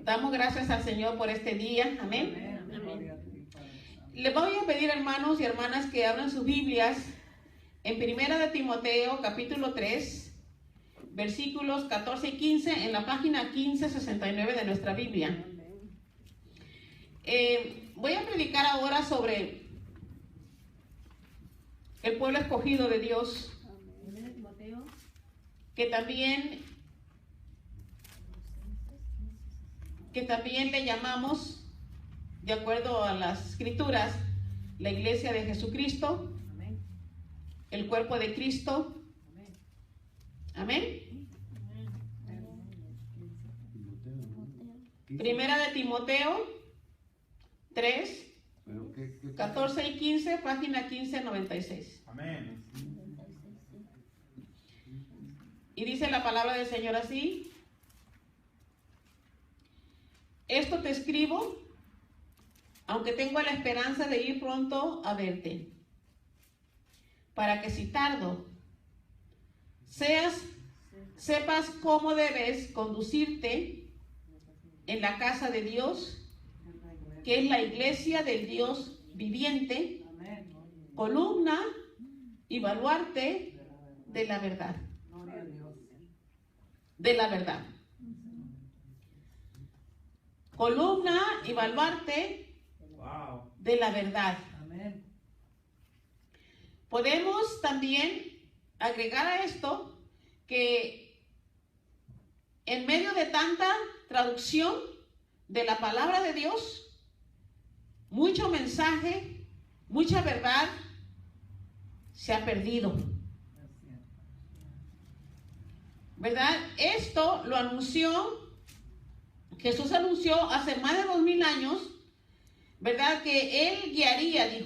Damos gracias al Señor por este día. Amén. Amén. Les voy a pedir, hermanos y hermanas, que abran sus Biblias en Primera de Timoteo, capítulo 3, versículos 14 y 15, en la página 1569 de nuestra Biblia. Voy a predicar ahora sobre el pueblo escogido de Dios, que también le llamamos, de acuerdo a las Escrituras, la iglesia de Jesucristo, el cuerpo de Cristo. Amén. Primera de Timoteo 3, 14 y 15, página 1596. Amén. Y dice la palabra del Señor así: esto te escribo, aunque tengo la esperanza de ir pronto a verte, para que si tardo, sepas cómo debes conducirte en la casa de Dios, que es la iglesia del Dios viviente, columna y baluarte de la verdad. De la verdad. Columna y baluarte de la verdad. Podemos también agregar a esto que en medio de tanta traducción de la palabra de Dios, mucho mensaje, mucha verdad se ha perdido. ¿Verdad? Esto lo Jesús anunció hace más de 2000 años, ¿verdad? Que Él guiaría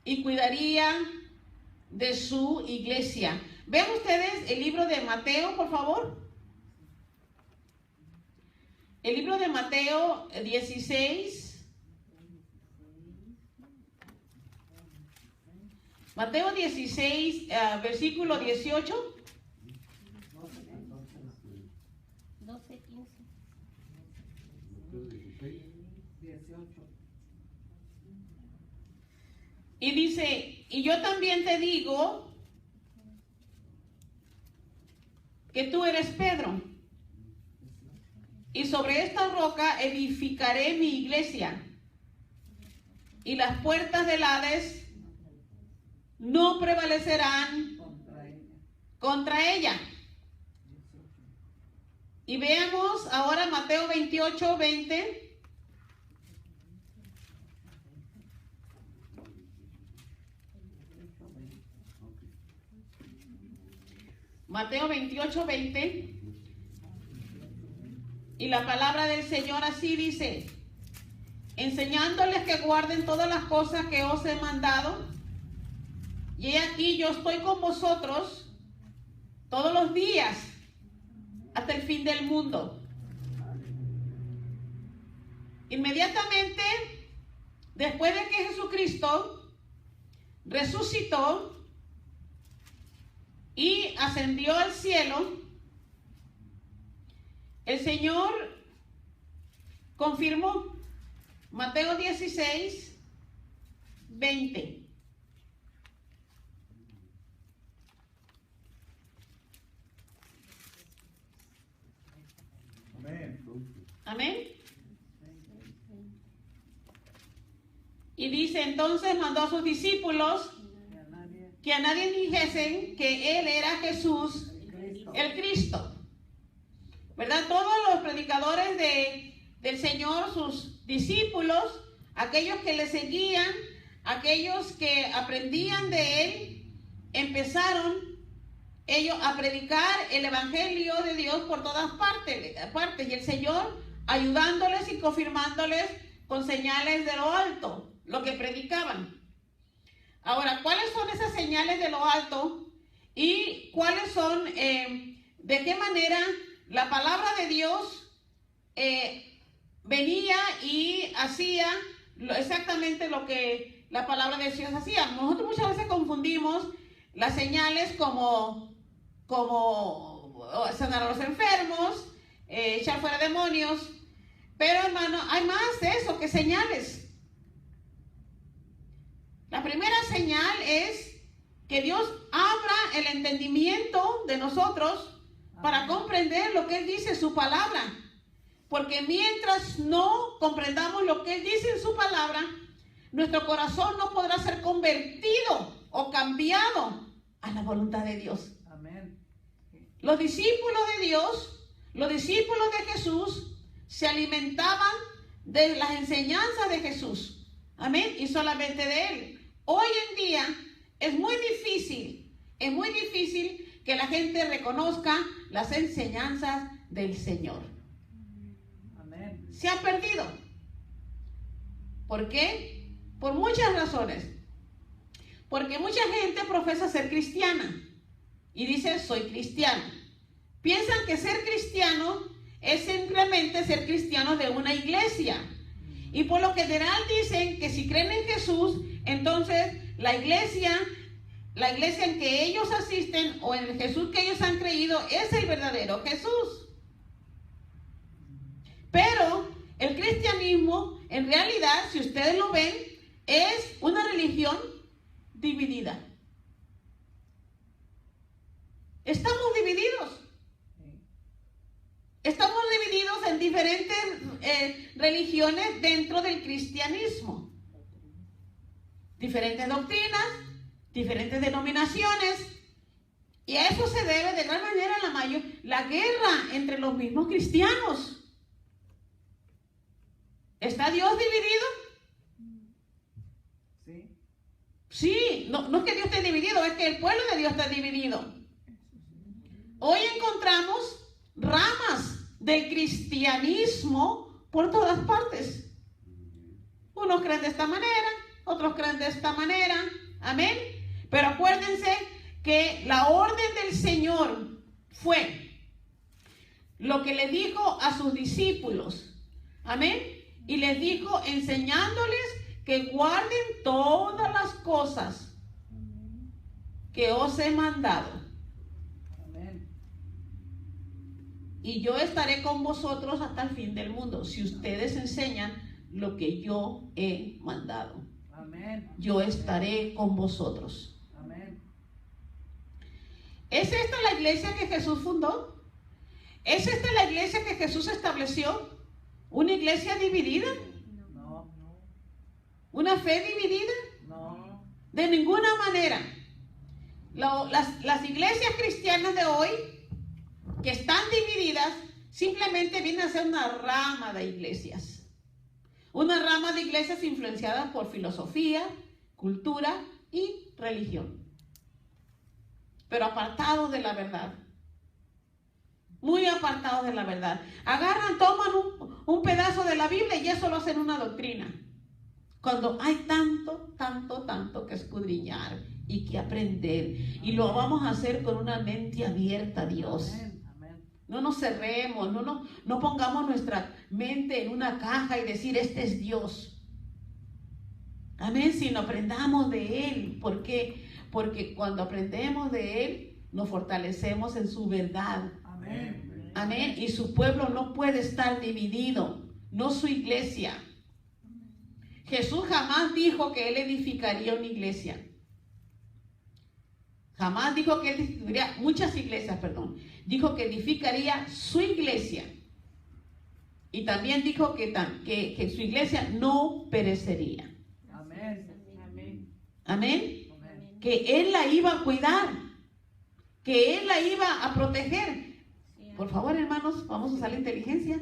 y cuidaría de su iglesia. Vean ustedes el libro de Mateo, por favor. El libro de Mateo 16. Mateo 16, versículo 18. 12, 15. 18. Y dice: y yo también te digo que tú eres Pedro, y sobre esta roca edificaré mi iglesia, y las puertas del Hades no prevalecerán contra ella. Y veamos ahora Mateo 28, 20. Mateo 28, 20. Y la palabra del Señor así dice: enseñándoles que guarden todas las cosas que os he mandado. Y he aquí, yo estoy con vosotros todos los días hasta el fin del mundo. Inmediatamente después de que Jesucristo resucitó y ascendió al cielo, el Señor confirmó Mateo 16, 20. Amén. Y dice: entonces mandó a sus discípulos que a nadie dijesen que Él era Jesús, el Cristo. ¿Verdad? Todos los predicadores del Señor, sus discípulos, aquellos que le seguían, aquellos que aprendían de Él, empezaron ellos a predicar el evangelio de Dios por todas partes, y el Señor ayudándoles y confirmándoles con señales de lo alto lo que predicaban. Ahora, ¿cuáles son esas señales de lo alto? Y cuáles son, de qué manera la palabra de Dios venía y hacía exactamente lo que la palabra de Dios hacía. Nosotros muchas veces confundimos las señales como sanar a los enfermos, echar fuera demonios. Pero hermano, hay más de eso que señales. La primera señal es que Dios abra el entendimiento de nosotros para comprender lo que Él dice en su palabra. Porque mientras no comprendamos lo que Él dice en su palabra, nuestro corazón no podrá ser convertido o cambiado a la voluntad de Dios. Amén. Los discípulos de Dios, los discípulos de Jesús, se alimentaban de las enseñanzas de Jesús. Amén. Y solamente de Él. Hoy en día es muy difícil que la gente reconozca las enseñanzas del Señor. Amén. Se ha perdido. ¿Por qué? Por muchas razones. Porque mucha gente profesa ser cristiana y dice, soy cristiano. Piensan que ser cristiano es simplemente ser cristiano de una iglesia. Y por lo general dicen que si creen en Jesús, entonces la iglesia en que ellos asisten o en el Jesús que ellos han creído es el verdadero Jesús. Pero el cristianismo, en realidad, si ustedes lo ven, es una religión dividida. Estamos divididos. Estamos divididos en diferentes religiones dentro del cristianismo. Diferentes doctrinas, diferentes denominaciones. Y a eso se debe de gran manera la guerra entre los mismos cristianos. ¿Está Dios dividido? Sí. Sí, no es que Dios esté dividido, es que el pueblo de Dios está dividido. Hoy encontramos ramas del cristianismo por todas partes. Unos creen de esta manera, otros creen de esta manera. Amén. Pero acuérdense que la orden del Señor fue lo que le dijo a sus discípulos. Amén. Y les dijo enseñándoles que guarden todas las cosas que os he mandado. Amén. Y yo estaré con vosotros hasta el fin del mundo, si ustedes enseñan lo que yo he mandado. Amén. Yo estaré con vosotros. Amén. ¿Es esta la iglesia que Jesús fundó? ¿Es esta la iglesia que Jesús estableció? ¿Una iglesia dividida? No. ¿Una fe dividida? No. De ninguna manera. Las iglesias cristianas de hoy, que están divididas, simplemente vienen a ser una rama de iglesias. Una rama de iglesias influenciadas por filosofía, cultura y religión. Pero apartados de la verdad. Muy apartados de la verdad. Agarran, toman un pedazo de la Biblia y eso lo hacen una doctrina. Cuando hay tanto que escudriñar y que aprender. Y lo vamos a hacer con una mente abierta a Dios. Amén. No nos cerremos, no pongamos nuestra mente en una caja y decir, este es Dios. Amén, sino aprendamos de Él. ¿Por qué? Porque cuando aprendemos de Él, nos fortalecemos en su verdad. Amén. Amén. Y su pueblo no puede estar dividido, no su iglesia. Jesús jamás dijo que Él edificaría una iglesia. Jamás dijo que Él edificaría muchas iglesias, Dijo que edificaría su iglesia. Y también dijo que su iglesia no perecería. Amén. Amén. Amén. Amén. Que Él la iba a cuidar. Que Él la iba a proteger. Por favor, hermanos, vamos a usar la inteligencia.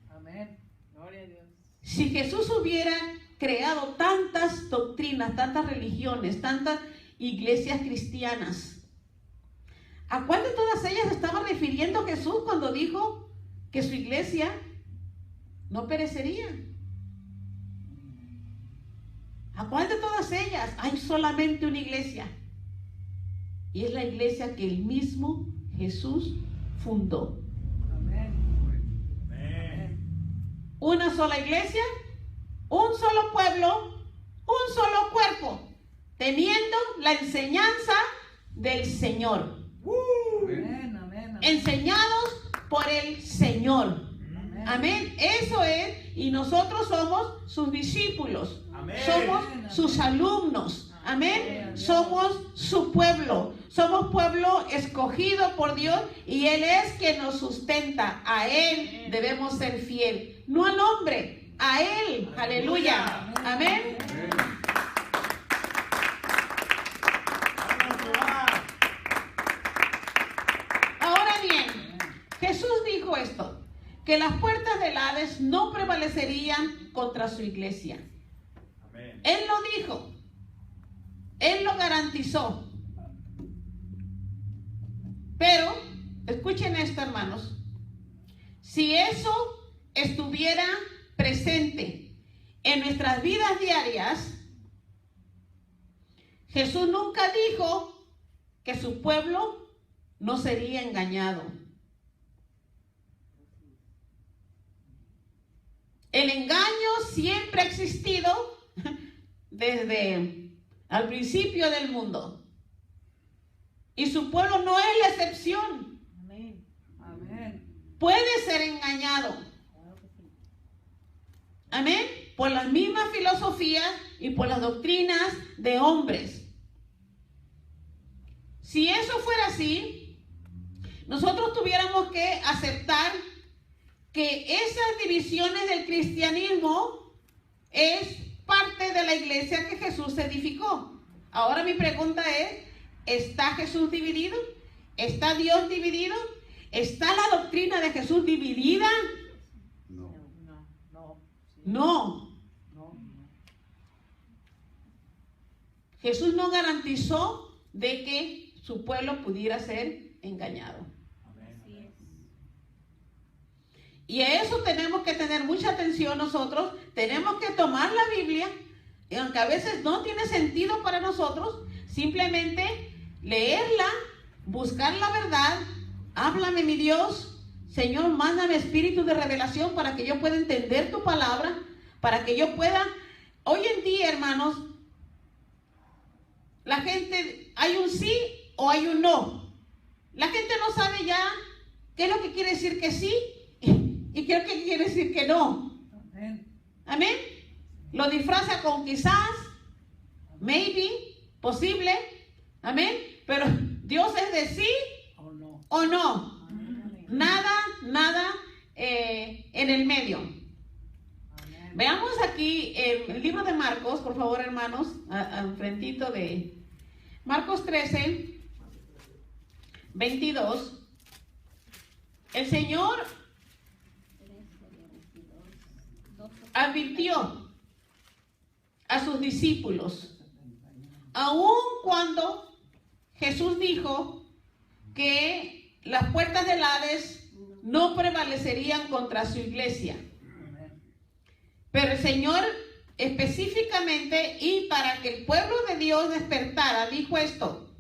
Amén. Gloria a Dios. Si Jesús hubiera creado tantas doctrinas, tantas religiones, tantas iglesias cristianas, ¿a cuál de todas ellas estaba refiriendo Jesús cuando dijo que su iglesia no perecería? ¿A cuál de todas ellas? Hay solamente una iglesia. Y es la iglesia que el mismo Jesús fundó. Amén. Amén. Una sola iglesia, un solo pueblo, un solo cuerpo, teniendo la enseñanza del Señor. Amén. Amén. Amén. Enseñados por el Señor. Señor. Amén. Eso es, y nosotros somos sus discípulos. Amén. Somos sus alumnos. Amén. Somos su pueblo. Somos pueblo escogido por Dios y Él es quien nos sustenta. A Él debemos ser fiel. No al hombre, a Él. Aleluya. Amén. Ahora bien, Jesús dijo esto, que las puertas del Hades no prevalecerían contra su iglesia. Amén. Él lo dijo. Él lo garantizó. Pero, escuchen esto, hermanos. Si eso estuviera presente en nuestras vidas diarias, Jesús nunca dijo que su pueblo no sería engañado. El engaño siempre ha existido desde al principio del mundo. Y su pueblo no es la excepción. Amén. Amén. Puede ser engañado. Amén. Por las mismas filosofías y por las doctrinas de hombres. Si eso fuera así, nosotros tuviéramos que aceptar que esas divisiones del cristianismo es parte de la iglesia que Jesús edificó. Ahora mi pregunta es, ¿está Jesús dividido? ¿Está Dios dividido? ¿Está la doctrina de Jesús dividida? No. No. No. Sí. No. No. Jesús no garantizó de que su pueblo pudiera ser engañado. Amén. Y a eso tenemos que tener mucha atención nosotros. Tenemos que tomar la Biblia, y aunque a veces no tiene sentido para nosotros, simplemente leerla, buscar la verdad. Háblame, mi Dios. Señor, mándame espíritu de revelación para que yo pueda entender tu palabra, para que yo pueda... Hoy en día, hermanos, la gente, hay un sí o hay un no. La gente no sabe ya qué es lo que quiere decir que sí y qué es lo que quiere decir que no. Amén. Amén. Lo disfraza con quizás, maybe, posible. Amén. Pero Dios es de sí O no. o no. Amén. Nada en el medio. Amén. Veamos aquí el libro de Marcos, por favor, hermanos, al frentito de Marcos 13, 22. El Señor advirtió a sus discípulos, aun cuando Jesús dijo que las puertas del Hades no prevalecerían contra su iglesia. Amén. Pero el Señor específicamente y para que el pueblo de Dios despertara, dijo esto,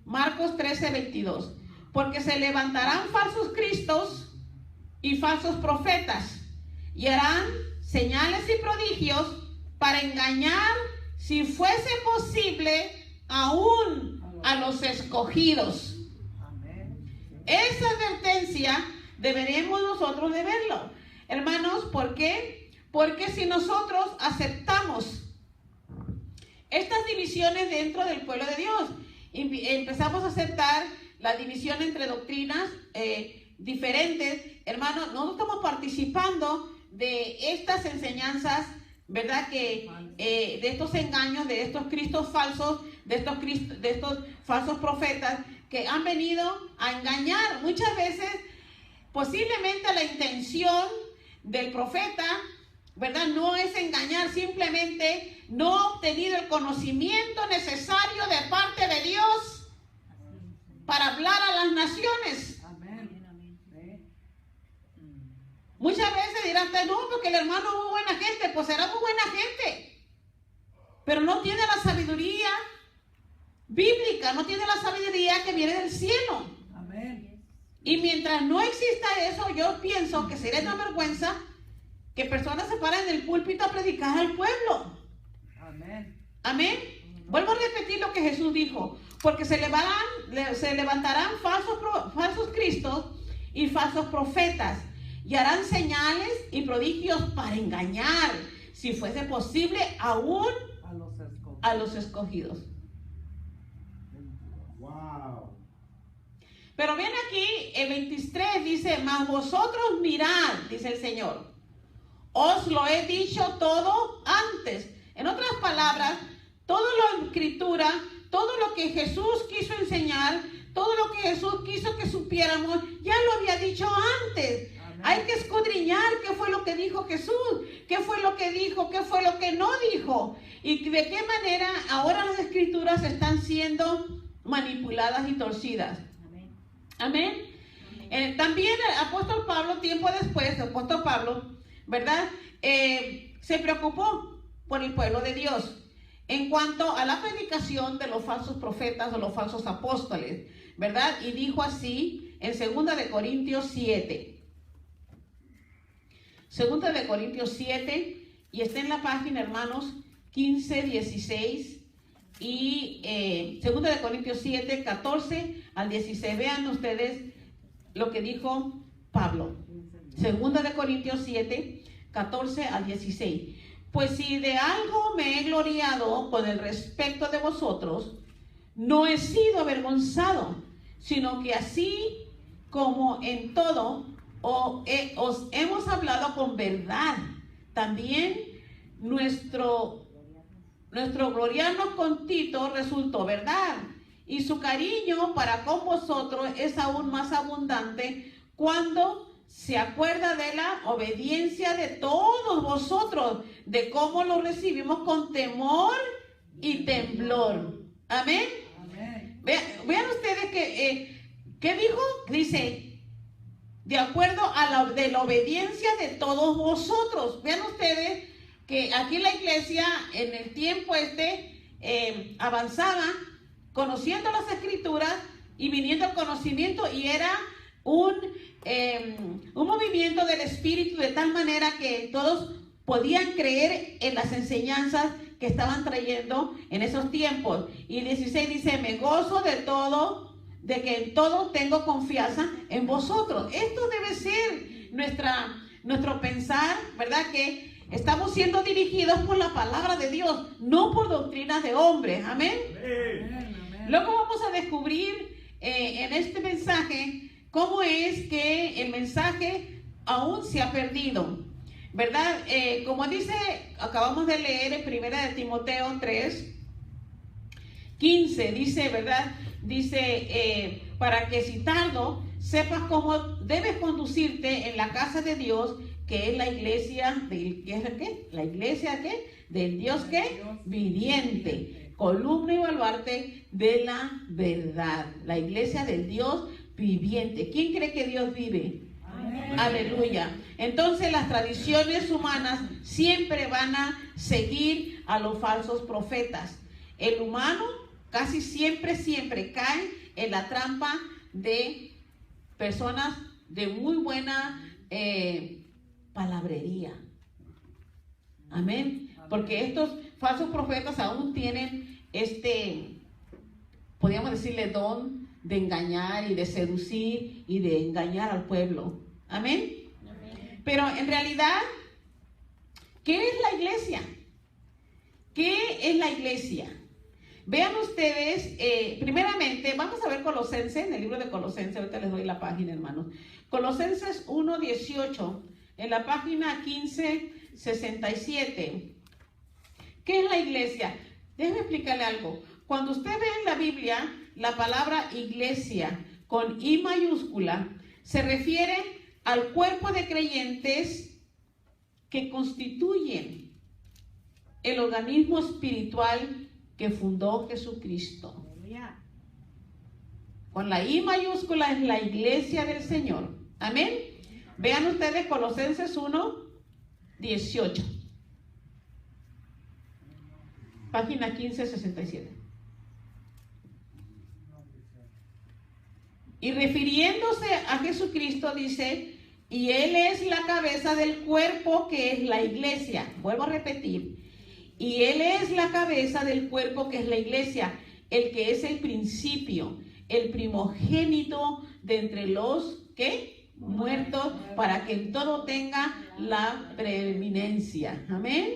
Marcos 13, 22, porque se levantarán falsos cristos y falsos profetas y harán señales y prodigios para engañar, si fuese posible, aún a los escogidos. Amén. Esa advertencia deberíamos nosotros de verlo. Hermanos, ¿por qué? Porque si nosotros aceptamos estas divisiones dentro del pueblo de Dios, empezamos a aceptar la división entre doctrinas diferentes, hermanos, nosotros estamos participando de estas enseñanzas, ¿verdad? Que de estos engaños, de estos cristos falsos, de estos falsos profetas que han venido a engañar. Muchas veces, posiblemente la intención del profeta, ¿verdad? No es engañar, simplemente no ha obtenido el conocimiento necesario de parte de Dios para hablar a las naciones. Amén. Sí. Muchas veces dirán, no, porque el hermano es muy buena gente, pues será muy buena gente, pero no tiene la sabiduría bíblica, no tiene la sabiduría que viene del cielo. Amén. Y mientras no exista eso, yo pienso que sería una vergüenza que personas se paren del púlpito a predicar al pueblo. Amén. Amén. Vuelvo a repetir lo que Jesús dijo, porque se levantarán falsos cristos y falsos profetas, y harán señales y prodigios para engañar, si fuese posible, aún a los escogidos. Wow. Pero viene aquí el 23, dice, mas vosotros mirad, dice el Señor, os lo he dicho todo antes. En otras palabras, toda la escritura, todo lo que Jesús quiso enseñar, todo lo que Jesús quiso que supiéramos, ya lo había dicho antes. Amén. Hay que escudriñar qué fue lo que dijo Jesús, qué fue lo que dijo, qué fue lo que no dijo, y de qué manera ahora las escrituras están siendo manipuladas y torcidas. Amén. También el apóstol Pablo, tiempo después, el apóstol Pablo, ¿verdad? Se preocupó por el pueblo de Dios en cuanto a la predicación de los falsos profetas o los falsos apóstoles, ¿verdad? Y dijo así en 2 de Corintios 7. 2 de Corintios 7, y está en la página, hermanos, 15, 16 y 2 de Corintios 7, 14 al 16. Vean ustedes lo que dijo Pablo. 2 de Corintios 7, 14 al 16. Pues si de algo me he gloriado con el respecto de vosotros, no he sido avergonzado, sino que así como en todo os hemos hablado con verdad, también nuestro gloriarnos con Tito resultó verdad, y su cariño para con vosotros es aún más abundante cuando se acuerda de la obediencia de todos vosotros, de cómo lo recibimos con temor y temblor. Amén. Amén. Vean ustedes que ¿qué dijo? Dice, de acuerdo a de la obediencia de todos vosotros. Vean ustedes que aquí la iglesia en el tiempo avanzaba conociendo las escrituras y viniendo al conocimiento, y era un movimiento del Espíritu de tal manera que todos podían creer en las enseñanzas que estaban trayendo en esos tiempos. Y 16 dice, me gozo de todo, de que en todo tengo confianza en vosotros. Esto debe ser nuestro pensar, ¿verdad? Que estamos siendo dirigidos por la palabra de Dios, no por doctrinas de hombres. Amén. Amén. Luego vamos a descubrir en este mensaje cómo es que el mensaje aún se ha perdido, ¿verdad? Como dice, acabamos de leer en 1 de Timoteo 3, 15, dice, ¿verdad? Dice, para que si tardo, sepas cómo debes conducirte en la casa de Dios, que es la iglesia del, ¿qué es qué? La iglesia, ¿qué? Del Dios, ¿qué? Viviente, columna y baluarte de la verdad. La iglesia del Dios viviente. ¿Quién cree que Dios vive? Amén. Aleluya. Entonces las tradiciones humanas siempre van a seguir a los falsos profetas. El humano casi siempre cae en la trampa de personas de muy buena palabrería. Amén. Porque estos falsos profetas aún tienen podríamos decirle, don de engañar y de seducir y de engañar al pueblo. Amén. Pero en realidad, ¿qué es la iglesia? ¿Qué es la iglesia? Vean ustedes, primeramente, vamos a ver Colosenses, en el libro de Colosenses, ahorita les doy la página, hermanos. Colosenses 1:18, en la página 1567. ¿Qué es la iglesia? Déjeme explicarle algo. Cuando usted ve en la Biblia la palabra iglesia con I mayúscula, se refiere al cuerpo de creyentes que constituyen el organismo espiritual que fundó Jesucristo. Con la I mayúscula es la iglesia del Señor. Amén. Vean ustedes Colosenses 1:18. Página 1567. Y refiriéndose a Jesucristo dice, y Él es la cabeza del cuerpo que es la iglesia. Vuelvo a repetir. Y Él es la cabeza del cuerpo que es la iglesia, el que es el principio, el primogénito de entre los, ¿qué? muertos, para que en todo tenga la preeminencia. Amén.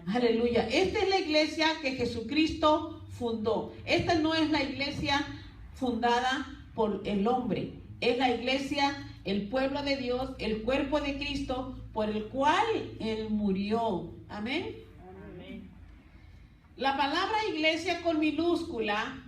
Aleluya. Esta es la iglesia que Jesucristo fundó. Esta no es la iglesia fundada por el hombre. Es la iglesia, el pueblo de Dios, el cuerpo de Cristo, por el cual Él murió. Amén. La palabra iglesia con minúscula,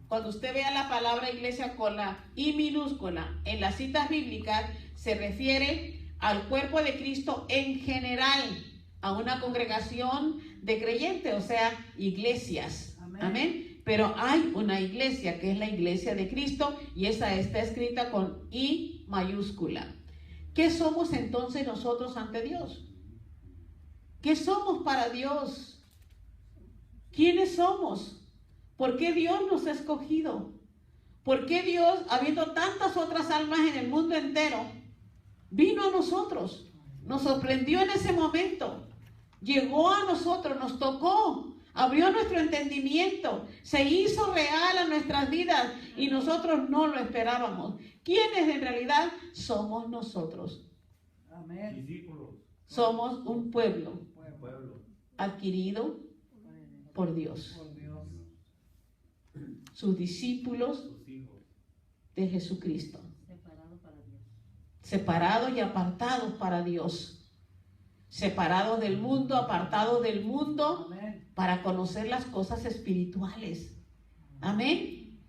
cuando usted vea la palabra iglesia con la I minúscula en las citas bíblicas, se refiere al cuerpo de Cristo en general, a una congregación de creyentes, o sea, iglesias. Amén. Pero hay una iglesia que es la iglesia de Cristo y esa está escrita con I mayúscula. ¿Qué somos entonces nosotros ante Dios? ¿Qué somos para Dios? ¿Quiénes somos? ¿Por qué Dios nos ha escogido? ¿Por qué Dios, habiendo tantas otras almas en el mundo entero, vino a nosotros? Nos sorprendió en ese momento. Llegó a nosotros, nos tocó, abrió nuestro entendimiento, se hizo real a nuestras vidas y nosotros no lo esperábamos. ¿Quiénes en realidad somos nosotros? Amén. Discípulos. Somos un pueblo Pueblo. adquirido por Dios, Por Dios. sus discípulos Sus hijos. de Jesucristo, Separado para Dios. separados y apartados para Dios, separados del mundo, apartados del mundo, Amén. para conocer las cosas espirituales. Amén.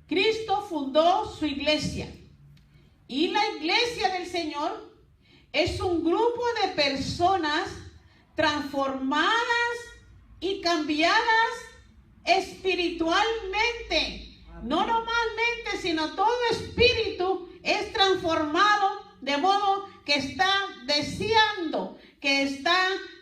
Cristo fundó su iglesia y la iglesia del Señor es un grupo de personas transformadas y cambiadas espiritualmente. No normalmente, sino todo espíritu es transformado de modo que está deseando, que está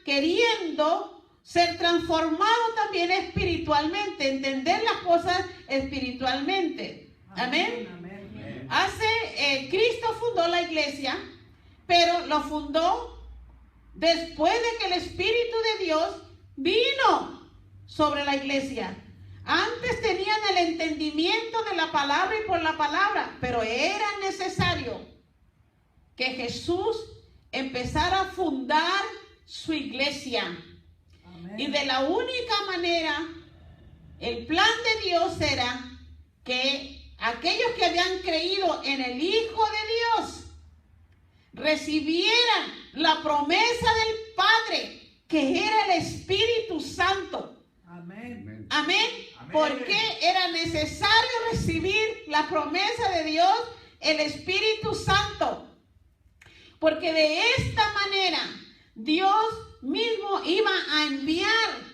queriendo ser transformado también espiritualmente, entender las cosas espiritualmente. Amén. Amén. Cristo fundó la iglesia, pero lo fundó después de que el Espíritu de Dios vino sobre la iglesia. Antes tenían el entendimiento de la palabra y por la palabra, pero era necesario que Jesús empezara a fundar su iglesia. Amén. Y de la única manera, el plan de Dios era que aquellos que habían creído en el Hijo de Dios recibieran la promesa del Padre, que era el Espíritu Santo. Amén. Amén. Amén. Porque era necesario recibir la promesa de Dios, el Espíritu Santo. Porque de esta manera Dios mismo iba a enviar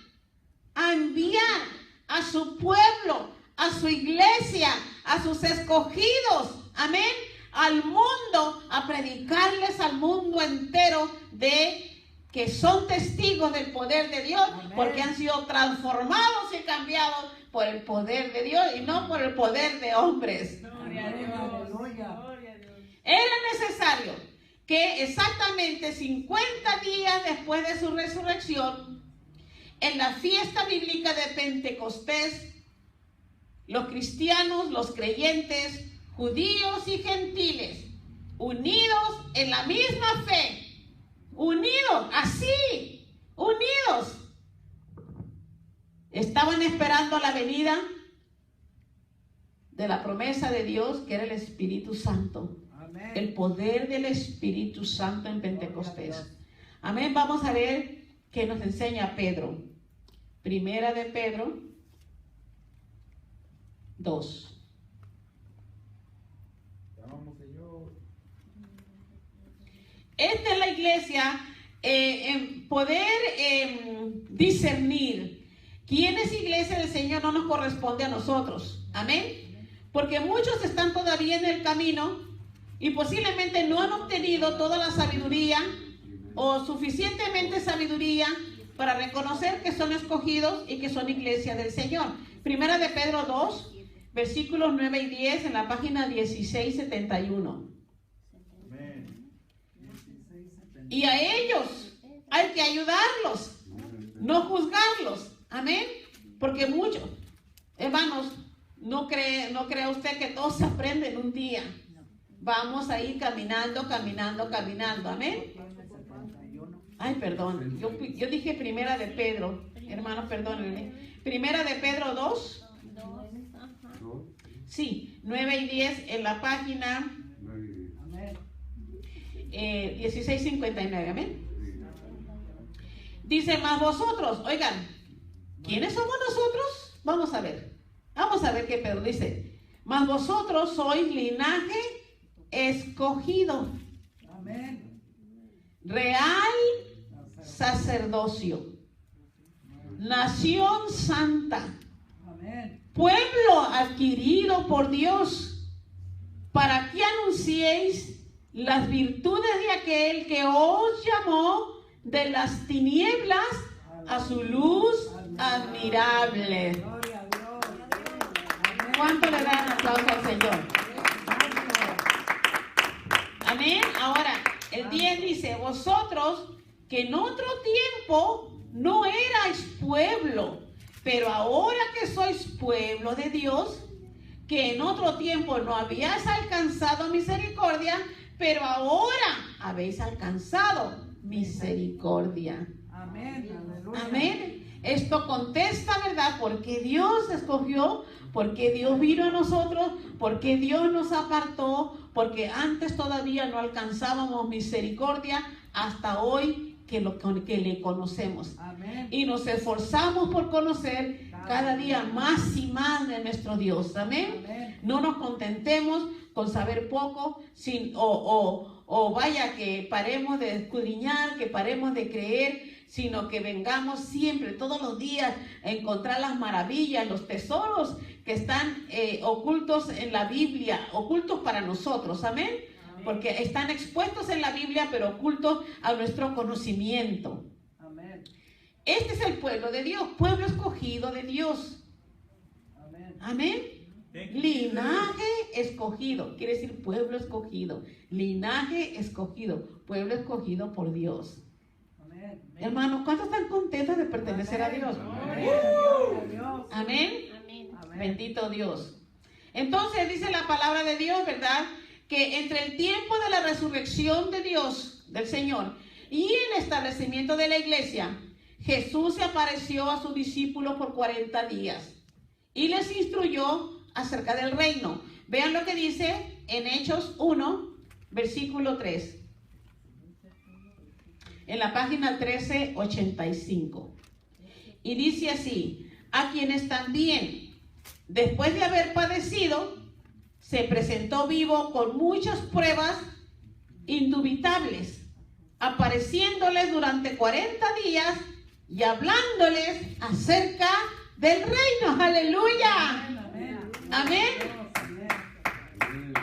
a su pueblo, a su iglesia, a sus escogidos, amén, al mundo, a predicarles al mundo entero de que son testigos del poder de Dios, Amén. porque han sido transformados y cambiados por el poder de Dios y no por el poder de hombres. Gloria a Dios. Aleluya. Era necesario que exactamente 50 días después de su resurrección, en la fiesta bíblica de Pentecostés, los cristianos, los creyentes, judíos y gentiles, unidos en la misma fe, unidos, así, unidos, estaban esperando la venida de la promesa de Dios, que era el Espíritu Santo. Amén. El poder del Espíritu Santo en Pentecostés. Amén. Vamos a ver qué nos enseña Pedro. Primera de Pedro 2. Esta es la iglesia, en poder discernir quién es iglesia del Señor no nos corresponde a nosotros. Amén. Porque muchos están todavía en el camino y posiblemente no han obtenido toda la sabiduría o suficientemente sabiduría para reconocer que son escogidos y que son iglesia del Señor. Primera de Pedro 2, versículos 9 y 10 en la página 1671. Amén. Y a ellos hay que ayudarlos, no juzgarlos. Amén. Porque muchos, hermanos, no crea usted que todo se aprende en un día. vamos a ir caminando, caminando, caminando. Amén. Ay, perdón. Yo dije primera de Pedro. Hermano, perdónenme. Primera de Pedro 2. Sí, 9 y 10 en la página 1659. Amén. Dice, más vosotros, oigan, ¿quiénes somos nosotros? Vamos a ver qué Pedro dice. Mas vosotros sois linaje escogido, Amén. real sacerdocio, nación santa, Amén. pueblo adquirido por Dios, para que anunciéis las virtudes de aquel que os llamó de las tinieblas a su luz admirable. Gloria a Dios. Amén. ¿Cuánto le dan aplauso al Señor? Amén. Ahora, el 10 dice, vosotros que en otro tiempo no erais pueblo, pero ahora que sois pueblo de Dios, que en otro tiempo no habíais alcanzado misericordia, pero ahora habéis alcanzado misericordia. Amén. Aleluya. Amén. Esto contesta, ¿verdad? Porque Dios escogió, porque Dios vino a nosotros, porque Dios nos apartó, porque antes todavía no alcanzábamos misericordia, hasta hoy que le conocemos. Amén. Y nos esforzamos por conocer cada día más y más de nuestro Dios. Amén. Amén. No nos contentemos con saber poco, o vaya que paremos de escudriñar, que paremos de creer, sino que vengamos siempre, todos los días, a encontrar las maravillas, los tesoros que están ocultos en la Biblia, ocultos para nosotros. Amén. Porque están expuestos en la Biblia, pero ocultos a nuestro conocimiento. Amén. Este es el pueblo de Dios, pueblo escogido de Dios. Amén. Amén. Linaje escogido, quiere decir pueblo escogido. Linaje escogido, pueblo escogido por Dios. Amén. Hermanos, ¿cuántos están contentos de pertenecer a Dios? Amén. Gloria a Dios. Amén. Amén. Amén. Bendito Dios. Entonces dice la palabra de Dios, ¿verdad? Que entre el tiempo de la resurrección de Dios, del Señor, y el establecimiento de la iglesia, Jesús se apareció a sus discípulos por 40 días y les instruyó acerca del reino. Vean lo que dice en Hechos 1, versículo 3. En la página 1385. Y dice así: a quienes también, después de haber padecido, se presentó vivo con muchas pruebas indubitables, apareciéndoles durante 40 días y hablándoles acerca del reino. ¡Aleluya! Amén. Amén. Amén.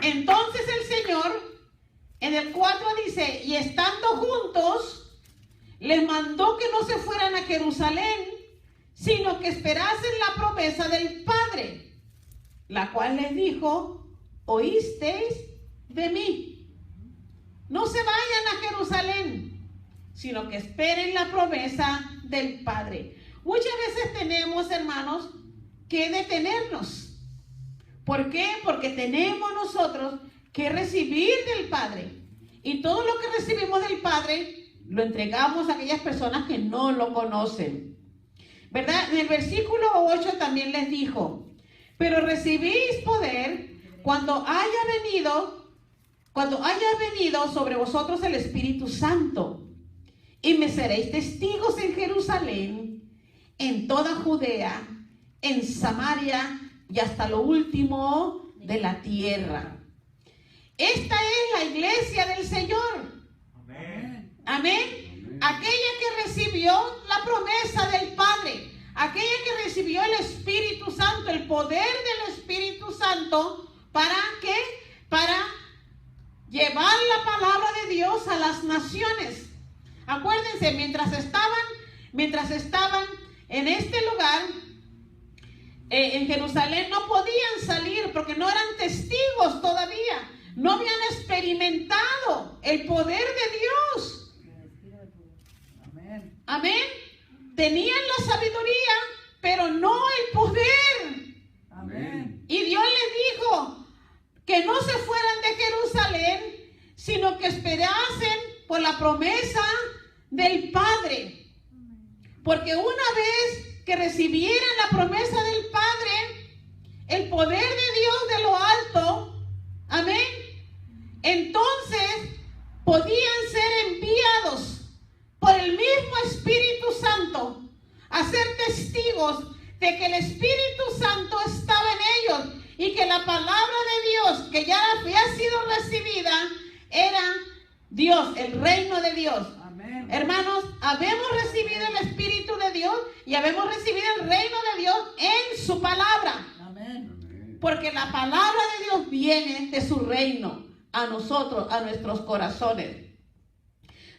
Entonces el Señor, en el 4 dice, y estando juntos, les mandó que no se fueran a Jerusalén, sino que esperasen la promesa del Padre, la cual les dijo: oísteis de mí. No se vayan a Jerusalén, sino que esperen la promesa del Padre. Muchas veces tenemos, hermanos, que detenernos. ¿Por qué? Porque tenemos nosotros que recibir del Padre. Y todo lo que recibimos del Padre lo entregamos a aquellas personas que no lo conocen. ¿Verdad? En el versículo 8 también les dijo: pero recibís poder cuando haya venido sobre vosotros el Espíritu Santo, y me seréis testigos en Jerusalén, en toda Judea, en Samaria y hasta lo último de la tierra. Esta es la iglesia del Señor. Amén. Amén. Aquella que recibió la promesa del Padre, aquella que recibió el Espíritu Santo, el poder del Espíritu Santo. ¿Para qué? Para llevar la palabra de Dios a las naciones. Acuérdense, mientras estaban en este lugar, en Jerusalén, no podían salir porque no eran testigos todavía. No habían experimentado el poder de Dios. Amén. Amén. Tenían la sabiduría, pero no el poder. Amén. Y Dios les dijo que no se fueran de Jerusalén sino que esperasen por la promesa del Padre. Porque una vez que recibieran la promesa del Padre, el poder de Dios de lo alto, amén, entonces podían ser enviados por el mismo Espíritu Santo a ser testigos de que el Espíritu Santo estaba en ellos y que la palabra de Dios que ya había sido recibida era Dios, el reino de Dios. Amén. Hermanos, habemos recibido el Espíritu de Dios y habemos recibido el reino de Dios en su palabra. Amén. Porque la palabra de Dios viene de su reino a nosotros, a nuestros corazones.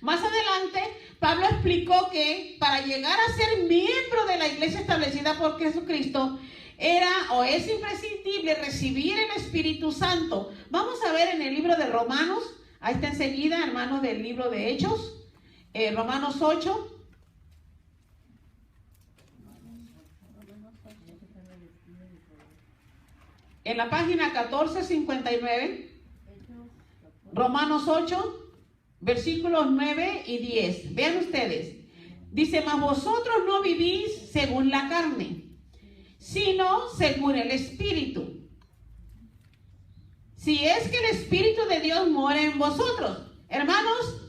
Más adelante, Pablo explicó que para llegar a ser miembro de la iglesia establecida por Jesucristo, era o es imprescindible recibir el Espíritu Santo. Vamos a ver en el libro de Romanos, ahí está enseguida, hermanos, del libro de Hechos, Romanos 8. En la página 1459, Romanos 8, versículos 9 y 10. Vean ustedes. Dice, mas vosotros no vivís según la carne, sino según el Espíritu. Si es que el Espíritu de Dios mora en vosotros. Hermanos,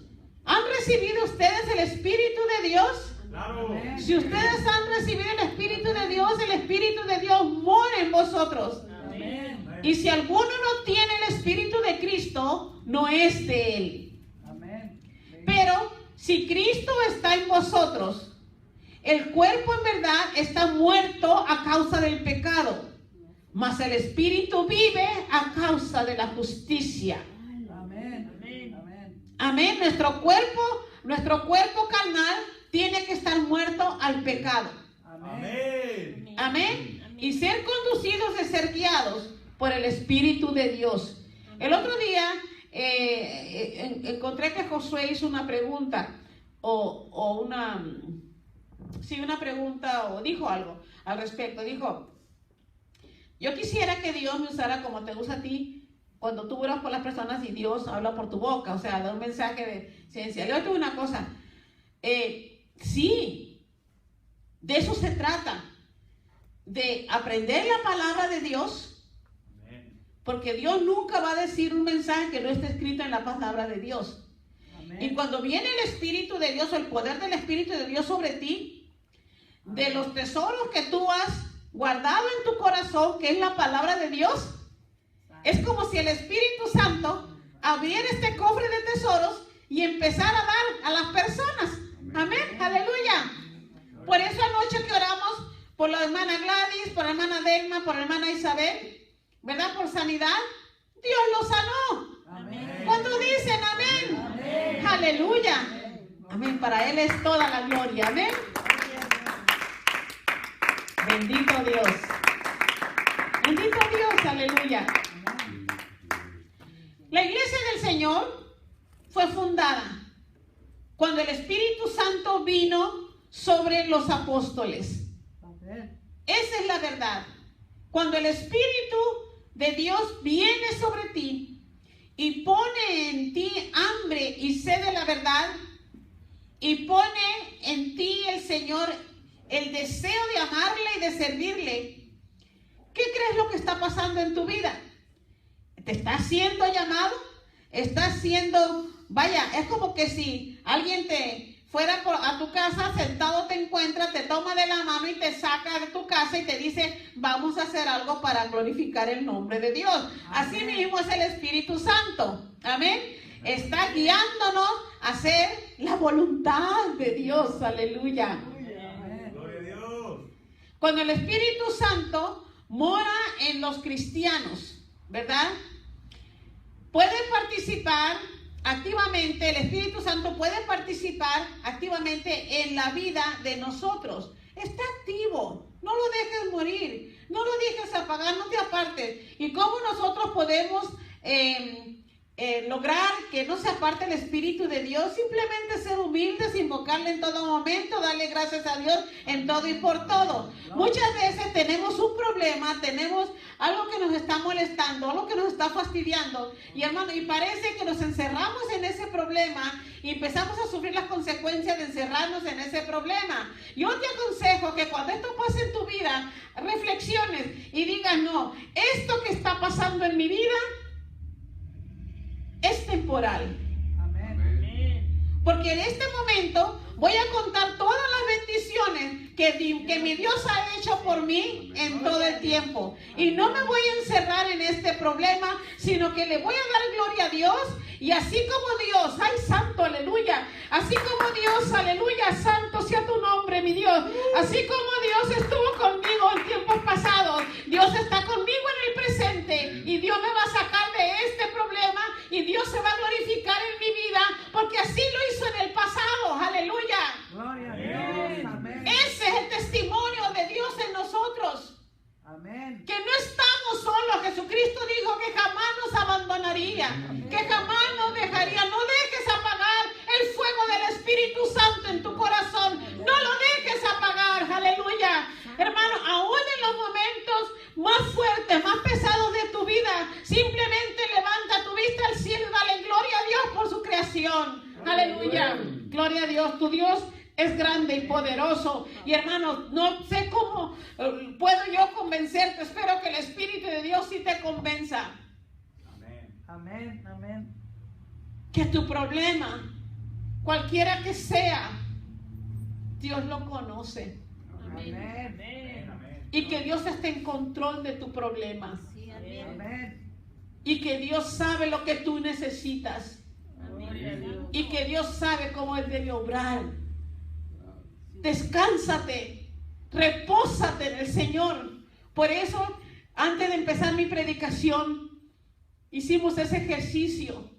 ¿han recibido ustedes el Espíritu de Dios? Claro. Si ustedes han recibido el Espíritu de Dios mora en vosotros. Amén. Y si alguno no tiene el Espíritu de Cristo, no es de él. Amén. Pero si Cristo está en vosotros, el cuerpo en verdad está muerto a causa del pecado, mas el Espíritu vive a causa de la justicia. Amén. Amén. Amén. Nuestro cuerpo carnal tiene que estar muerto al pecado. Amén. Amén. Amén. Y ser conducidos y ser guiados por el Espíritu de Dios. El otro día encontré que Josué hizo una pregunta una pregunta o dijo algo al respecto. Dijo, yo quisiera que Dios me usara como te usa a ti cuando tú oras por las personas y Dios habla por tu boca, o sea, da un mensaje de ciencia. Le digo una cosa, sí, de eso se trata, de aprender la palabra de Dios. Porque Dios nunca va a decir un mensaje que no esté escrito en la palabra de Dios. Amén. Y cuando viene el Espíritu de Dios, o el poder del Espíritu de Dios sobre ti, de los tesoros que tú has guardado en tu corazón, que es la palabra de Dios, es como si el Espíritu Santo abriera este cofre de tesoros y empezara a dar a las personas. Amén. Aleluya. Por eso anoche que oramos por la hermana Gladys, por la hermana Delma, por la hermana Isabel, ¿verdad? Por sanidad, Dios lo sanó. Amén. ¿Cuántos dicen amén? Amén. Aleluya. Amén. Para Él es toda la gloria. Amén. Bendito Dios. Bendito Dios. Aleluya. La iglesia del Señor fue fundada cuando el Espíritu Santo vino sobre los apóstoles. Amén. Esa es la verdad. Cuando el Espíritu de Dios viene sobre ti y pone en ti hambre y sed de la verdad, y pone en ti el Señor el deseo de amarle y de servirle, ¿qué crees lo que está pasando en tu vida? ¿Te estás siendo llamado? ¿Estás siendo, vaya, es como que si alguien te fuera a tu casa, sentado te encuentra, te toma de la mano y te saca de tu casa y te dice, vamos a hacer algo para glorificar el nombre de Dios. Así mismo es el Espíritu Santo. Amén. Está guiándonos a hacer la voluntad de Dios. Aleluya. Amén. Gloria a Dios. Cuando el Espíritu Santo mora en los cristianos, ¿verdad? Puede participar activamente, el Espíritu Santo puede participar activamente en la vida de nosotros. Está activo, no lo dejes morir, no lo dejes apagar, no te apartes. ¿Y cómo nosotros podemos lograr que no se aparte el Espíritu de Dios, simplemente ser humildes, invocarle en todo momento, darle gracias a Dios en todo y por todo. Muchas veces tenemos un problema, tenemos algo que nos está molestando, algo que nos está fastidiando, y hermano, y parece que nos encerramos en ese problema y empezamos a sufrir las consecuencias de encerrarnos en ese problema. Yo te aconsejo que cuando esto pase en tu vida, reflexiones y digas, no, esto que está pasando en mi vida es temporal. Amén. Porque en este momento voy a contar todas las bendiciones que mi Dios ha hecho por mí en todo el tiempo. Y no me voy a encerrar en este problema, sino que le voy a dar gloria a Dios. Y así como Dios, ay santo, aleluya, así como Dios, aleluya, santo sea tu nombre, mi Dios. Así como Dios estuvo conmigo en tiempos pasados, Dios está conmigo en el presente. Y Dios me va a sacar de este problema y Dios se va a glorificar en mi vida, porque así lo hizo en el pasado, aleluya. Gloria a Dios. Amén. Ese es el testimonio de Dios en nosotros. Amén. Que no estamos solos. Jesucristo dijo que jamás nos abandonaría, que jamás nos dejaría. No dejes apagar el fuego del Espíritu Santo en tu corazón. No lo dejes apagar, aleluya. Hermano, aún en los momentos más fuertes, más pesados de tu vida, simplemente levanta tu vista al cielo y dale gloria a Dios por su creación. Aleluya. Gloria a Dios. Tu Dios es grande y poderoso. Y hermano, no sé cómo puedo yo convencerte. Espero que el Espíritu de Dios sí te convenza. Amén. Amén. Amén. Que tu problema, cualquiera que sea, Dios lo conoce. Amén. Amén. Y que Dios esté en control de tu problema. Sí, amén. Amén. Y que Dios sabe lo que tú necesitas. Amén. Y que Dios sabe cómo Él debe obrar. Descánsate, repósate en el Señor. Por eso, antes de empezar mi predicación, hicimos ese ejercicio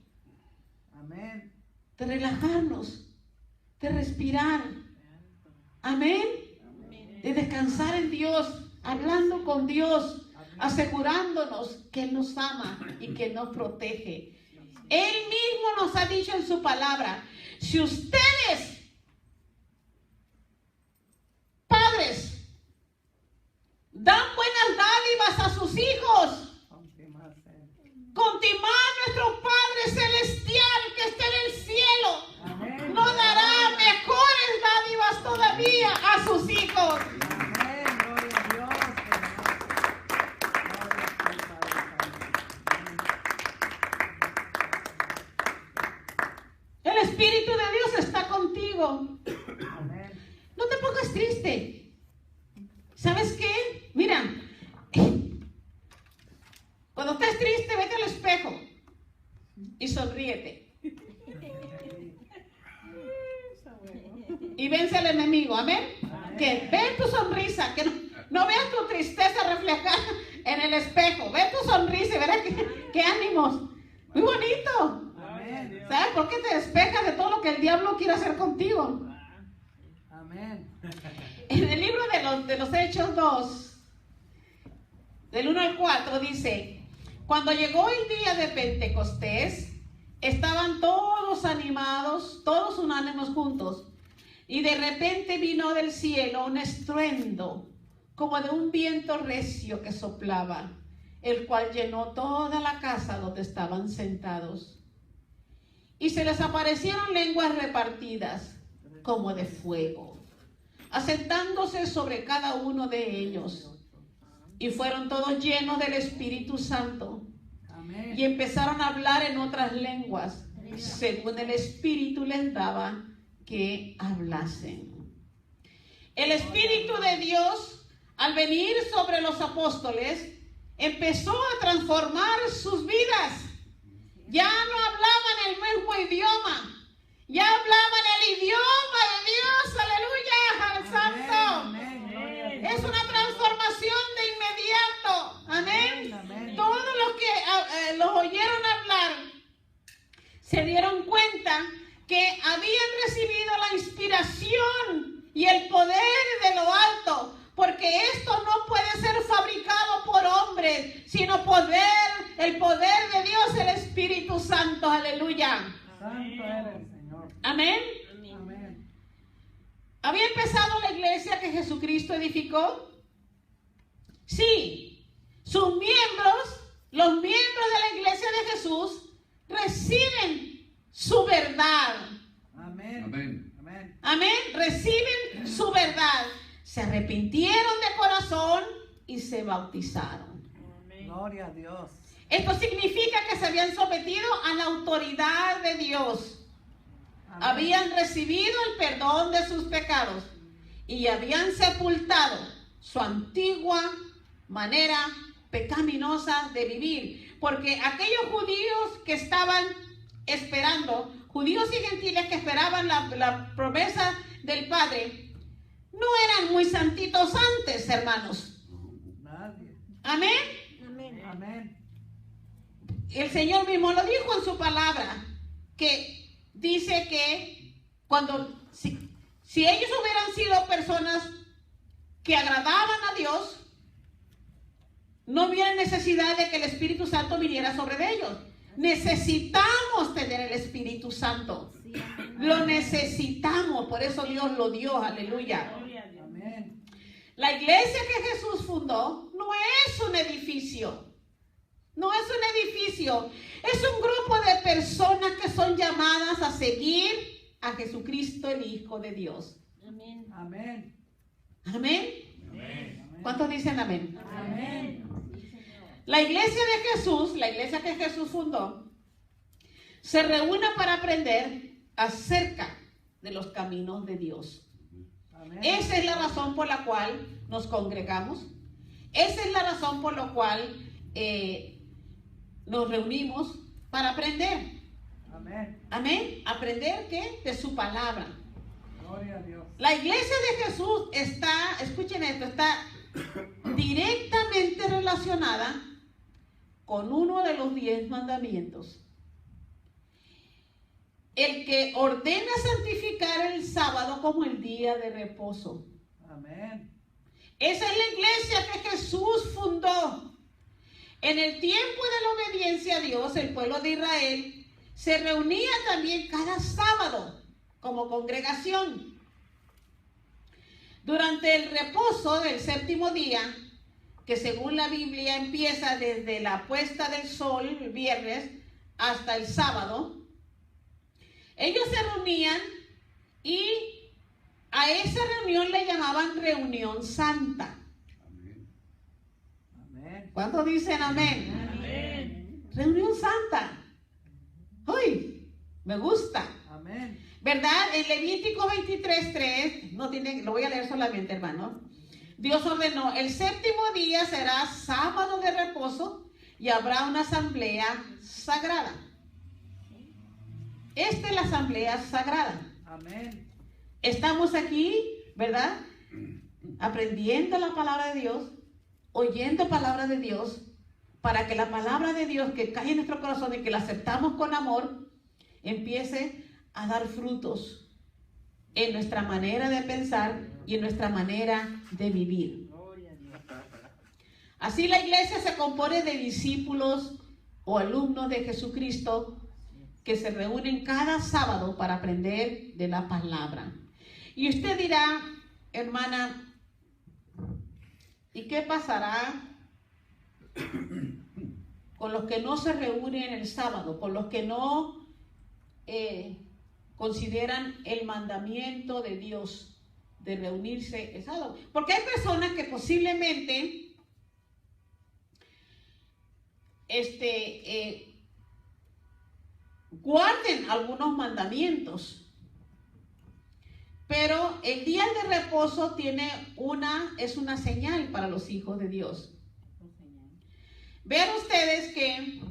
Amén. de relajarnos, de respirar. Amén. De descansar en Dios, hablando con Dios, asegurándonos que Él nos ama y que nos protege. Él mismo nos ha dicho en su palabra, si ustedes, padres, dan buenas dádivas a sus hijos, con más nuestro Padre Celestial que está en el cielo Amén. nos dará mejores dádivas todavía a sus hijos. Amén. Gloria a Dios. El Espíritu de Dios está contigo. Amén. No te pongas triste. ¿Sabes qué? Mira, cuando estés triste, vete al espejo y sonríete. Y vence al enemigo, amén. Que ve tu sonrisa, que no veas tu tristeza reflejada en el espejo. Ve tu sonrisa y verás qué ánimos. Muy bonito. Amén. ¿Sabes por qué te despejas de todo lo que el diablo quiere hacer contigo? Amén. En el libro de los Hechos 2, del 1 al 4, dice: cuando llegó el día de Pentecostés, estaban todos animados, todos unánimes juntos, y de repente vino del cielo un estruendo, como de un viento recio que soplaba, el cual llenó toda la casa donde estaban sentados. Y se les aparecieron lenguas repartidas, como de fuego, asentándose sobre cada uno de ellos. Y fueron todos llenos del Espíritu Santo. Amén. Y empezaron a hablar en otras lenguas, según el Espíritu les daba que hablasen. El Espíritu de Dios, al venir sobre los apóstoles, empezó a transformar sus vidas. Ya no hablaban el mismo idioma, ya hablaban el idioma de Dios, aleluya, al Santo. Amén. Gloria a Dios. Es una transformación de inmediato, amén. Amén. Todos los que los oyeron hablar se dieron cuenta que habían recibido la inspiración y el poder de lo alto, porque esto no puede ser fabricado por hombres, sino poder el poder de Dios, el Espíritu Santo. Aleluya. Santo eres, Señor. Amén. Amén. ¿Había empezado la iglesia que Jesucristo edificó? Sí. Sus miembros, los miembros de la iglesia de Jesús, reciben su verdad. Amén. Amén. Amén. Amén. Reciben su verdad. Se arrepintieron de corazón y se bautizaron. Gloria a Dios. Esto significa que se habían sometido a la autoridad de Dios. Amén. Habían recibido el perdón de sus pecados y habían sepultado su antigua manera pecaminosa de vivir. Porque aquellos judíos que estaban esperando, judíos y gentiles que esperaban la promesa del Padre, no eran muy santitos antes, hermanos. Nadie. Amén. Amén. El Señor mismo lo dijo en su palabra, que dice que si ellos hubieran sido personas que agradaban a Dios, no hubiera necesidad de que el Espíritu Santo viniera sobre ellos. Necesitamos tener el Espíritu Santo. Lo necesitamos, por eso Dios lo dio, aleluya. Amén. La iglesia que Jesús fundó no es un edificio. No es un edificio. Es un grupo de personas que son llamadas a seguir a Jesucristo, el Hijo de Dios. Amén. Amén. Amén. Amén. ¿Cuántos dicen amén? Amén. La iglesia de Jesús, la iglesia que Jesús fundó, se reúne para aprender acerca de los caminos de Dios. Amén. Esa es la razón por la cual nos congregamos. Esa es la razón por la cual nos reunimos para aprender. Amén. Amén. ¿Aprender qué? De su palabra. Gloria a Dios. La iglesia de Jesús está, escuchen esto, está directamente relacionada con uno de los 10 mandamientos. El que ordena santificar el sábado como el día de reposo. Amén. Esa es la iglesia que Jesús fundó. En el tiempo de la obediencia a Dios, el pueblo de Israel se reunía también cada sábado como congregación. Durante el reposo del séptimo día, que según la Biblia empieza desde la puesta del sol, el viernes, hasta el sábado, ellos se reunían y a esa reunión le llamaban reunión santa. Amén. ¿Cuántos dicen amén? Amén. Reunión santa. Uy, me gusta. Amén. ¿Verdad? En Levítico 23:3, no tiene, lo voy a leer solamente, hermano. Dios ordenó, el séptimo día será sábado de reposo y habrá una asamblea sagrada. Esta es la asamblea sagrada. Amén. Estamos aquí, ¿verdad? Aprendiendo la palabra de Dios, oyendo palabra de Dios, para que la palabra de Dios que cae en nuestro corazón y que la aceptamos con amor, empiece a dar frutos en nuestra manera de pensar y en nuestra manera de vivir. Así la iglesia se compone de discípulos o alumnos de Jesucristo que se reúnen cada sábado para aprender de la palabra. Y usted dirá, hermana, ¿y qué pasará con los que no se reúnen el sábado, con los que no consideran el mandamiento de Dios de reunirse el sábado? Porque hay personas que posiblemente guarden algunos mandamientos, pero el día de reposo es una señal para los hijos de Dios. Vean ustedes que,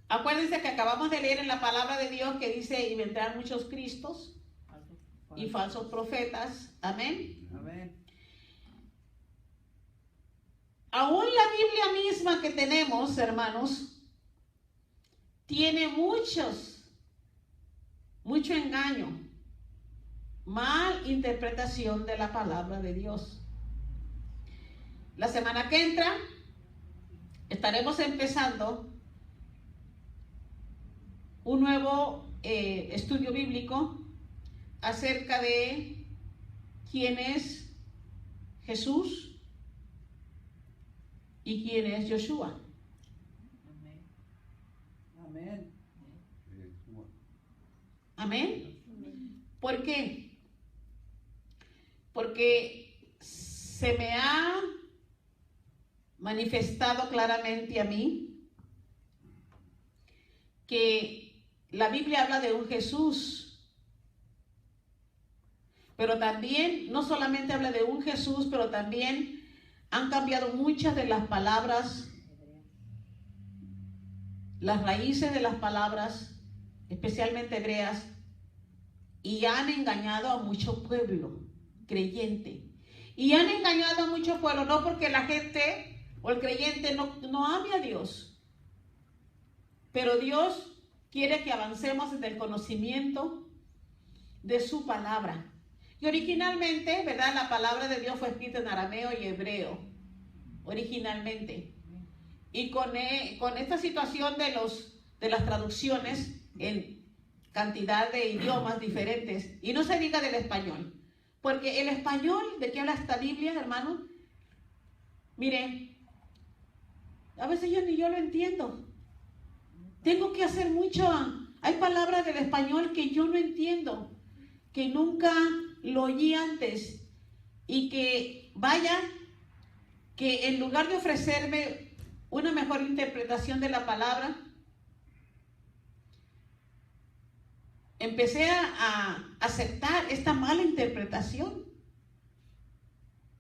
acuérdense que acabamos de leer en la palabra de Dios que dice, y vendrán muchos cristos y falsos profetas. Amén. Amén. Aún la Biblia misma que tenemos, hermanos, tiene mucho engaño, mal interpretación de la palabra de Dios. La semana que entra estaremos empezando un nuevo estudio bíblico acerca de quién es Jesús y quién es Joshua. Amén. Amén. ¿Por qué? Porque se me ha manifestado claramente a mí que la Biblia habla de un Jesús, pero también, no solamente habla de un Jesús, pero también han cambiado muchas de las palabras, las raíces de las palabras, especialmente hebreas, y han engañado a mucho pueblo creyente. Y han engañado a mucho pueblo, no porque la gente o el creyente no ame a Dios, pero Dios quiere que avancemos en el conocimiento de su palabra. Y originalmente, ¿verdad? La palabra de Dios fue escrita en arameo y hebreo, originalmente. Y con esta situación de las traducciones en cantidad de idiomas diferentes, y no se diga del español, porque el español, ¿de qué habla esta Biblia, hermano? Miren, a veces ni yo lo entiendo. Tengo que hacer mucho. Hay palabras del español que yo no entiendo, que nunca lo oí antes, y que vaya, que en lugar de ofrecerme una mejor interpretación de la palabra, empecé a aceptar esta mala interpretación.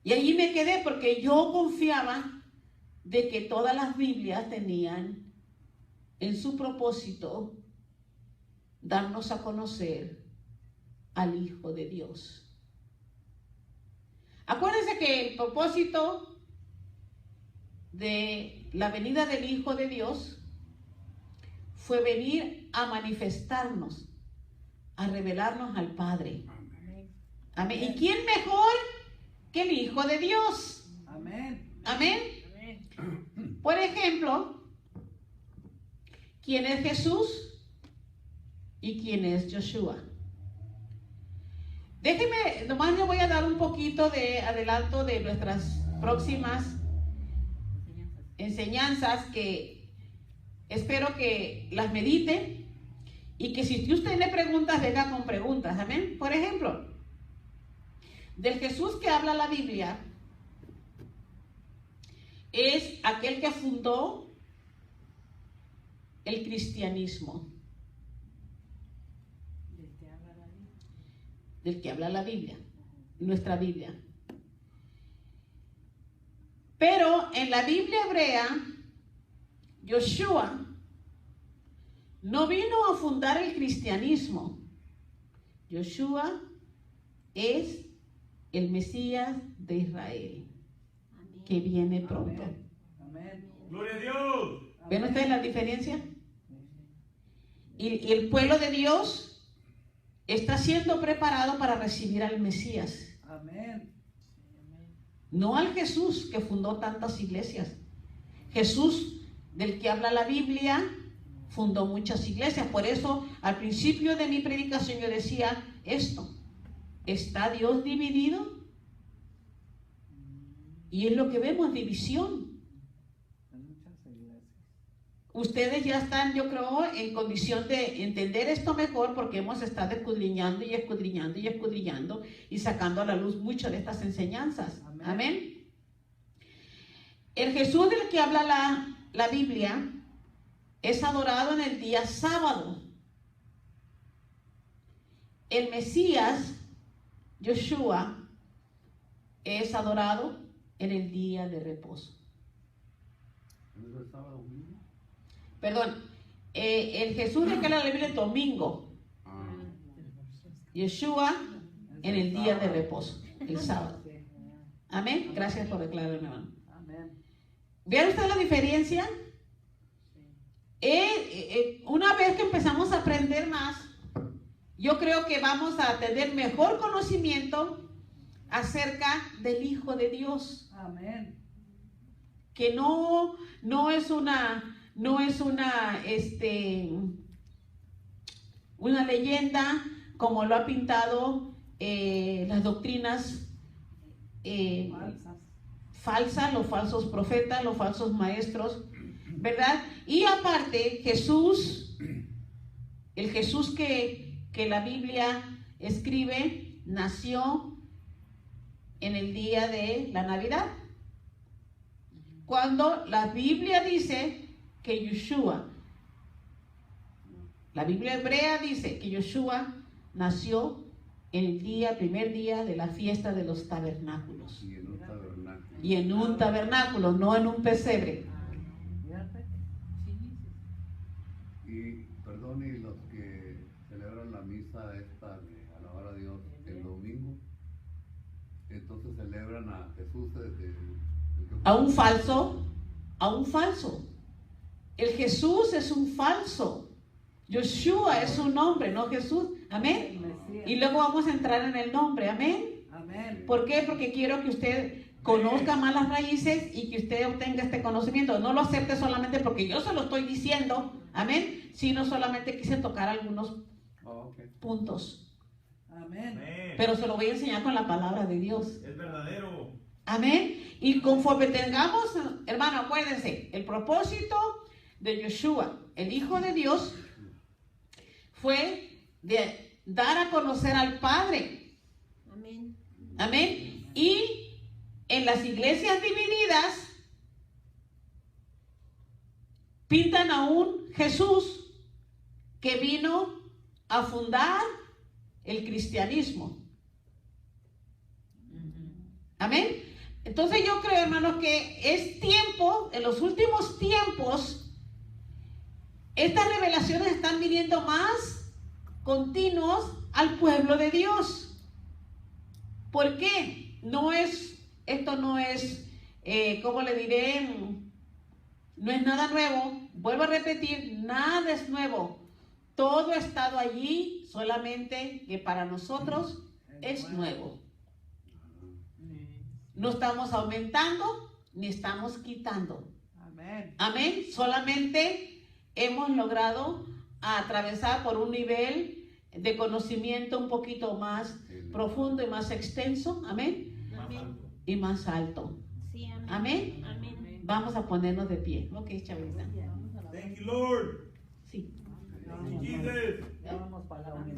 Y allí me quedé porque yo confiaba de que todas las Biblias tenían en su propósito darnos a conocer al Hijo de Dios. Acuérdense que el propósito de la venida del Hijo de Dios fue venir a manifestarnos, a revelarnos al Padre. Amén. ¿Y quién mejor que el Hijo de Dios? Amén. Amén. Por ejemplo, ¿quién es Jesús y quién es Joshua? Déjenme, nomás le voy a dar un poquito de adelanto de nuestras próximas enseñanzas, que espero que las medite y que si usted le pregunta, venga con preguntas. Amén. Por ejemplo, del Jesús que habla la Biblia es aquel que fundó el cristianismo. Del que habla la Biblia, nuestra Biblia. Pero en la Biblia hebrea, Joshua no vino a fundar el cristianismo. Joshua es el Mesías de Israel, que viene pronto. Amén. Gloria a Dios. ¿Ven ustedes la diferencia? Y el pueblo de Dios está siendo preparado para recibir al Mesías. Amén. No al Jesús que fundó tantas iglesias. Jesús, del que habla la Biblia, fundó muchas iglesias. Por eso, al principio de mi predicación yo decía esto: ¿está Dios dividido? Y es lo que vemos, división. Muchas iglesias. Ustedes ya están, yo creo, en condición de entender esto mejor, porque hemos estado escudriñando y escudriñando y escudriñando y sacando a la luz muchas de estas enseñanzas. Amén. Amén. El Jesús del que habla la Biblia es adorado en el día sábado. El Mesías, Joshua, es adorado en el día de reposo. Perdón, el Jesús de que habla la Biblia es domingo. Yeshua en el día de reposo, el sábado. Amén. Gracias por declararme, hermano. Amén. ¿Vean ustedes la diferencia? Una vez que empezamos a aprender más, yo creo que vamos a tener mejor conocimiento acerca del Hijo de Dios. Amén. que no es una leyenda como lo ha pintado las doctrinas Falsas. falsas, los falsos profetas, los falsos maestros, ¿verdad? Y aparte, Jesús, el Jesús que la Biblia escribe, nació en el día de la Navidad. Cuando la Biblia dice que Yeshua, la Biblia hebrea dice que Yeshua nació en el primer día de la fiesta de los tabernáculos. Y en un tabernáculo. Y en un tabernáculo, no en un pesebre. Fíjate. Y perdón, y los que celebran la misa esta de alabar a Dios el domingo, entonces celebran a Jesús desde A un falso. El Jesús es un falso. Yeshua es un nombre, no Jesús. Amén. Mesías. Y luego vamos a entrar en el nombre. Amén. Amén. ¿Por qué? Porque quiero que usted conozca más las raíces y que usted obtenga este conocimiento. No lo acepte solamente porque yo se lo estoy diciendo. Amén. Sino solamente quise tocar algunos puntos. Amén. Amén. Pero se lo voy a enseñar con la palabra de Dios. Es verdadero. Amén. Y conforme tengamos, hermano, acuérdense, el propósito de Yeshua, el Hijo de Dios, fue de dar a conocer al Padre. Amén. Amén. Y en las iglesias divididas pintan a un Jesús que vino a fundar el cristianismo. Amén. Entonces yo creo, hermanos, que es tiempo, en los últimos tiempos, estas revelaciones están viniendo más continuos al pueblo de Dios. ¿Por qué? Esto no es, ¿cómo le diré? No es nada nuevo. Vuelvo a repetir, nada es nuevo. Todo ha estado allí, solamente que para nosotros es nuevo. No estamos aumentando ni estamos quitando. Amén. Amén. Solamente hemos logrado atravesar por un nivel de conocimiento un poquito más profundo y más extenso. Amén. Más Amén. alto. Y más alto. Sí, amén. Amén. Amén. Vamos a ponernos de pie. Ok, chavita. Thank you, Lord. Sí. Ya Thank you, vamos, Jesus. ya vamos para la unidad.